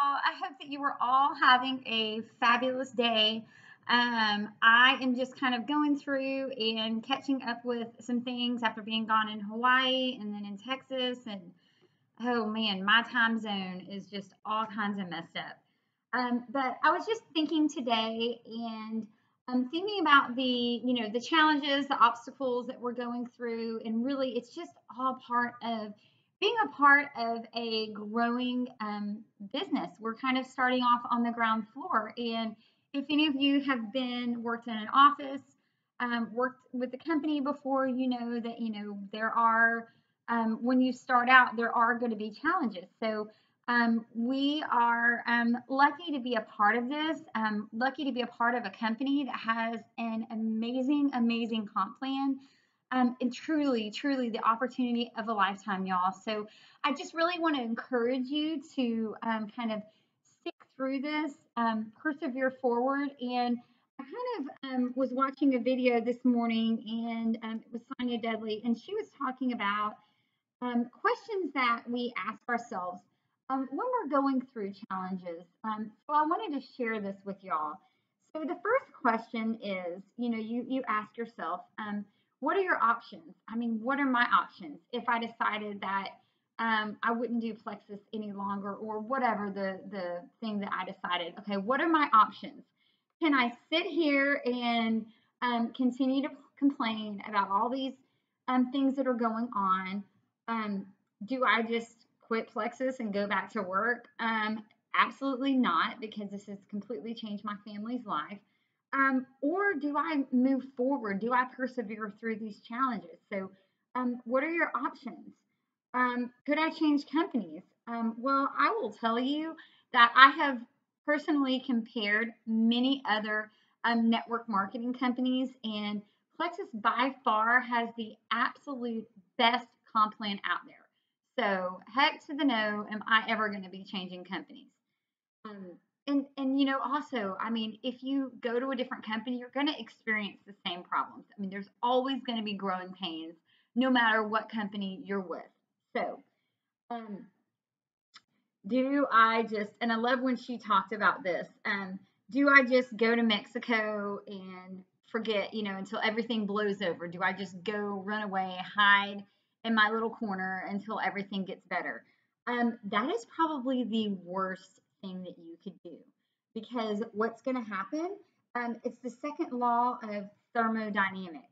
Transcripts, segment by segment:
I hope that you are all having a fabulous day. I am just kind of going through and catching up with some things after being gone in Hawaii and then in Texas. And oh man, my time zone is just all kinds of messed up. But I was just thinking today and thinking about the challenges, the obstacles that we're going through, and really, it's just all part of being a part of a growing business. We're kind of starting off on the ground floor, and if any of you have been worked in an office, worked with the company before, you know that there are when you start out, there are going to be challenges. So we are lucky to be a part of this, lucky to be a part of a company that has an amazing, amazing comp plan. And truly, truly the opportunity of a lifetime, y'all. So I just really want to encourage you to kind of stick through this, persevere forward. And I kind of was watching a video this morning, and it was Sonia Dudley, and she was talking about questions that we ask ourselves when we're going through challenges. So I wanted to share this with y'all. So the first question is, you ask yourself, what are your options? I mean, what are my options if I decided that I wouldn't do Plexus any longer, or whatever the thing that I decided? Okay, what are my options? Can I sit here and continue to complain about all these things that are going on? Um, do I just quit Plexus and go back to work? Absolutely not, because this has completely changed my family's life. Or do I move forward? Do I persevere through these challenges? So, what are your options? Could I change companies? Well, I will tell you that I have personally compared many other network marketing companies, and Plexus by far has the absolute best comp plan out there. So, heck to the no, am I ever going to be changing companies? Um, and also, I mean, if you go to a different company, you're going to experience the same problems. I mean, there's always going to be growing pains, no matter what company you're with. So, um, do I just, and I love when she talked about this, do I just go to Mexico and forget, until everything blows over? Do I just go run away, hide in my little corner until everything gets better? That is probably the worst thing that you could do, because what's going to happen? It's the second law of thermodynamics.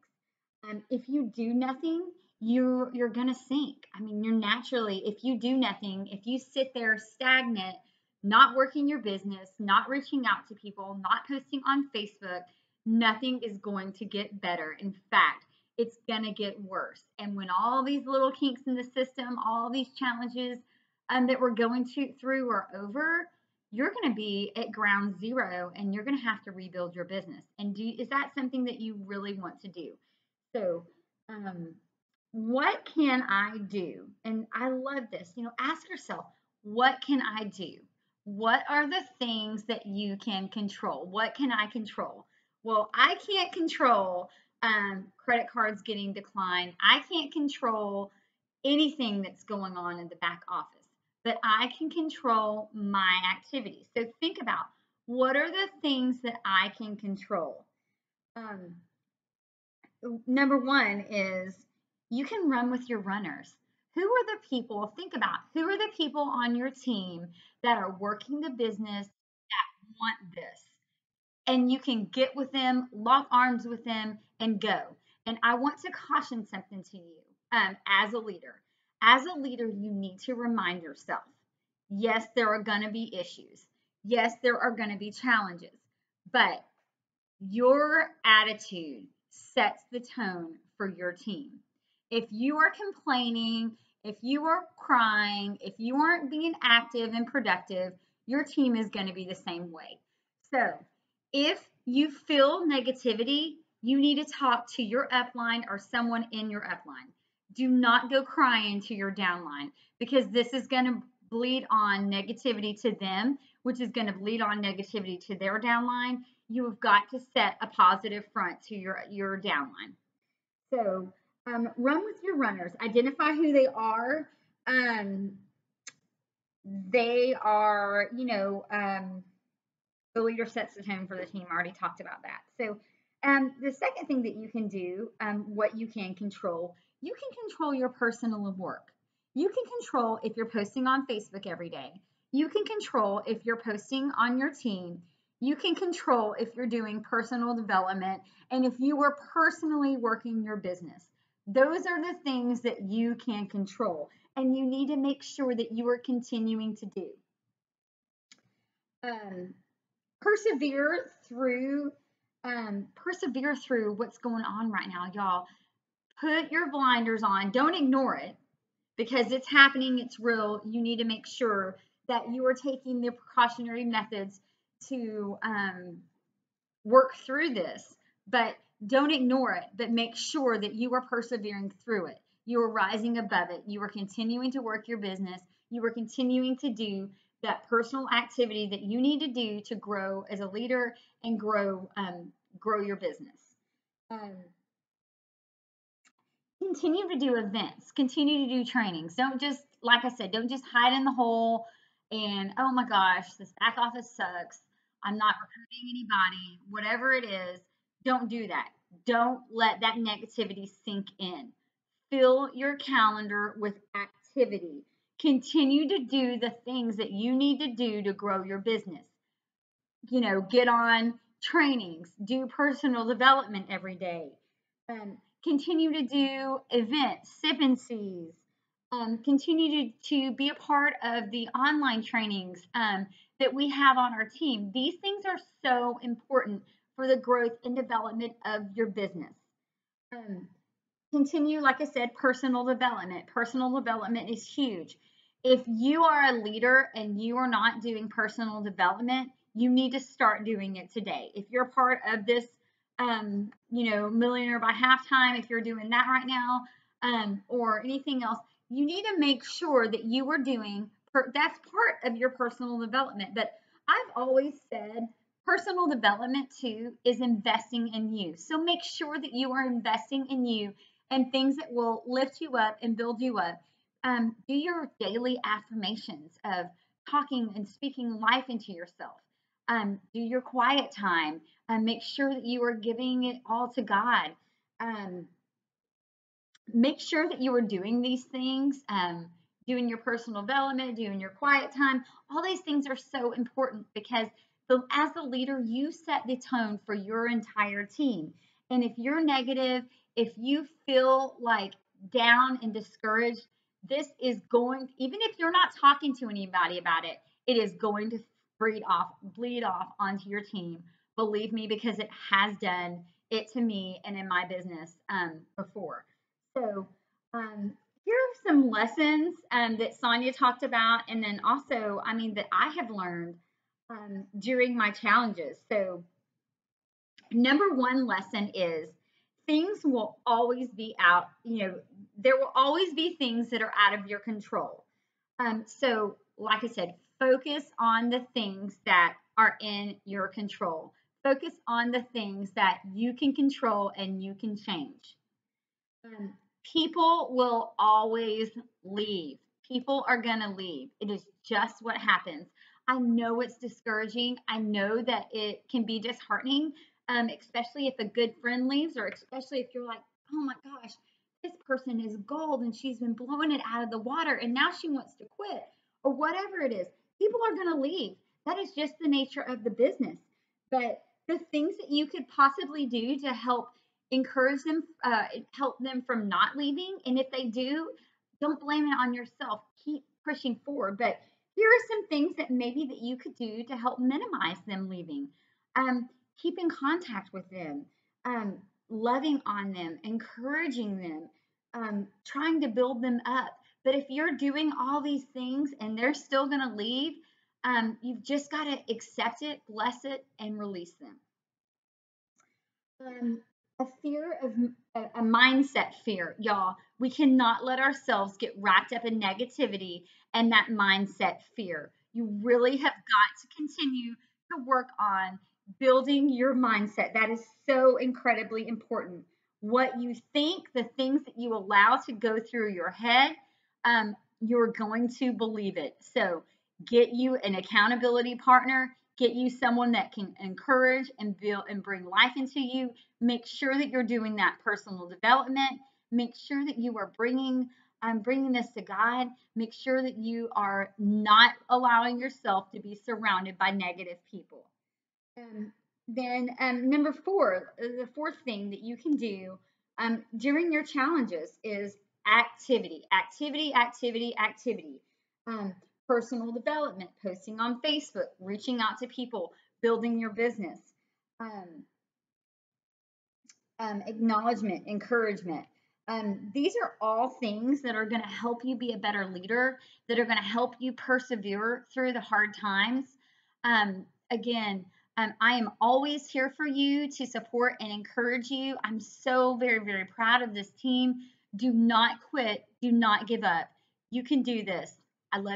If you do nothing, you're gonna sink. I mean, you're naturally, if you do nothing, if you sit there stagnant, not working your business, not reaching out to people, not posting on Facebook, nothing is going to get better. In fact, it's gonna get worse. And when all these little kinks in the system, all these challenges that we're going through are over, you're going to be at ground zero, and you're going to have to rebuild your business. And is that something that you really want to do? So, um, what can I do? And I love this. Ask yourself, what can I do? What are the things that you can control? What can I control? Well, I can't control credit cards getting declined. I can't control anything that's going on in the back office, but I can control my activities. So think about, what are the things that I can control? Um, Number one is, you can run with your runners. Who are the people? Think about, who are the people on your team that are working the business that want this? And you can get with them, lock arms with them, and go. And I want to caution something to you, as a leader. As a leader, you need to remind yourself, yes, there are going to be issues. Yes, there are going to be challenges, but your attitude sets the tone for your team. If you are complaining, if you are crying, if you aren't being active and productive, your team is going to be the same way. So, if you feel negativity, you need to talk to your upline or someone in your upline. Do not go crying to your downline, because this is going to bleed on negativity to them, which is going to bleed on negativity to their downline. You have got to set a positive front to your downline. So, run with your runners. Identify who they are. Um, they are, the leader sets the tone for the team. I already talked about that. So, the second thing that you can do, what you can control your personal work. You can control if you're posting on Facebook every day. You can control if you're posting on your team. You can control if you're doing personal development and if you are personally working your business. Those are the things that you can control, and you need to make sure that you are continuing to do. Um, persevere through persevere through what's going on right now, y'all. Put your blinders on. Don't ignore it because it's happening, it's real. You need to make sure that you are taking the precautionary methods to work through this, but don't ignore it, but make sure that you are persevering through it. You are rising above it. You are continuing to work your business. You are continuing to do that personal activity that you need to do to grow as a leader and grow your business. Um, continue to do events, continue to do trainings. Don't just, like I said, don't just hide in the hole and, oh my gosh, this back office sucks. I'm not recruiting anybody, whatever it is. Don't do that. Don't let that negativity sink in. Fill your calendar with activity. Continue to do the things that you need to do to grow your business. Get on trainings, do personal development every day, continue to do events, sip and sees, continue to be a part of the online trainings that we have on our team. These things are so important for the growth and development of your business. Um, continue, like I said, personal development. Personal development is huge. If you are a leader and you are not doing personal development, you need to start doing it today. If you're part of this, Millionaire by Halftime, if you're doing that right now, or anything else, you need to make sure that you are doing, that's part of your personal development. But I've always said personal development too is investing in you. So make sure that you are investing in you and things that will lift you up and build you up. Do your daily affirmations of talking and speaking life into yourself. Do your quiet time. Make sure that you are giving it all to God. Um, make sure that you are doing these things, doing your personal development, doing your quiet time. All these things are so important because as the leader, you set the tone for your entire team. And if you're negative, if you feel like down and discouraged, this is going, even if you're not talking to anybody about it, it is going to bleed off onto your team. Believe me, because it has done it to me and in my business before. So, here are some lessons that Sonia talked about, and then also, that I have learned during my challenges. So, number one lesson is things will always be out, there will always be things that are out of your control. So, like I said, focus on the things that are in your control. Focus on the things that you can control and you can change. Um, people will always leave. People are going to leave. It is just what happens. I know it's discouraging. I know that it can be disheartening, especially if a good friend leaves, or especially if you're like, oh my gosh, this person is gold and she's been blowing it out of the water and now she wants to quit, or whatever it is. People are going to leave. That is just the nature of the business. But the things that you could possibly do to help encourage them, help them from not leaving. And if they do, don't blame it on yourself. Keep pushing forward. But here are some things that maybe that you could do to help minimize them leaving. Keep in contact with them, um, loving on them, encouraging them, trying to build them up. But if you're doing all these things and they're still going to leave, you've just got to accept it, bless it, and release them. Um, a fear of a mindset fear, y'all. We cannot let ourselves get wrapped up in negativity and that mindset fear. You really have got to continue to work on building your mindset. That is so incredibly important. What you think, the things that you allow to go through your head, you're going to believe it. So get you an accountability partner, get you someone that can encourage and build and bring life into you. Make sure that you're doing that personal development. Make sure that you are bringing this to God. Make sure that you are not allowing yourself to be surrounded by negative people. Um, then number four, the fourth thing that you can do during your challenges is activity, activity, activity, activity. Um, Personal development, posting on Facebook, reaching out to people, building your business. Um, Acknowledgement, encouragement. These are all things that are going to help you be a better leader, that are going to help you persevere through the hard times. Again, I am always here for you to support and encourage you. I'm so very, very proud of this team. Do not quit. Do not give up. You can do this. I love